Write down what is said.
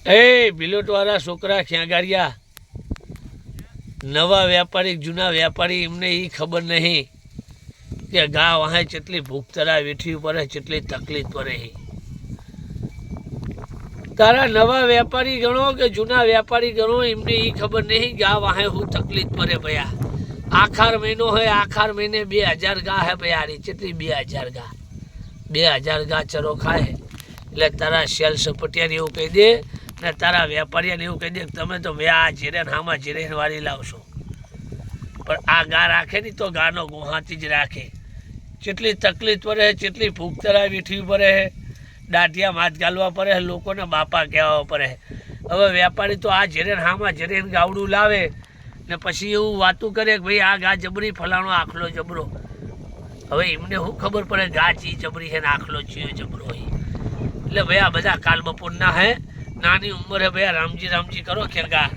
એ બિલોટવાળા છોકરા ખ્યાગારિયા નવા વેપારી જૂના વેપારી એમને એ ખબર નહીં કે ગા વાહે જેટલી ભૂખ તરા વેઠવી પડે જેટલી તકલીફ પડે. તારા નવા વેપારી ગણો કે જૂના વેપારી ગણો એમને એ ખબર નહીં ગા વાહે હું તકલીફ પડે ભયા. આખાર મહિનો હોય આખાર મહિને 2000 ગા હે ભયારી જેટલી 2000 ગા 2000 ગા ચરો ખાય એટલે તારા સેલ સપટિયાને એવું કહી દે ને તારા વેપારીને એવું કહી દે કે તમે તો આ જીરેન હામાં જીરેન વાળી લાવશો. પણ આ ગા રાખે નહીં તો ગાનો ગુહાતી જ રાખે. જેટલી તકલીફ પડે જેટલી ભૂખ તરા વેઠવી પડે દાઢિયા માથ ગાલવા પડે લોકોને બાપા કહેવા પડે. હવે વેપારી તો આ જીરેન હામાં જીરેન ગાવડું લાવે ને પછી એવું વાતું કરે કે ભાઈ આ ગા જબરી ફલાણો આખલો જબરો. હવે એમને શું ખબર પડે ગા ચી જબરી છે ને આખલો ચીયો જબરો હોય. એટલે ભાઈ આ બધા કાલ બપોરના હે નાની ઉંમરે ભાઈ રામજી રામજી કરો ખેરગા.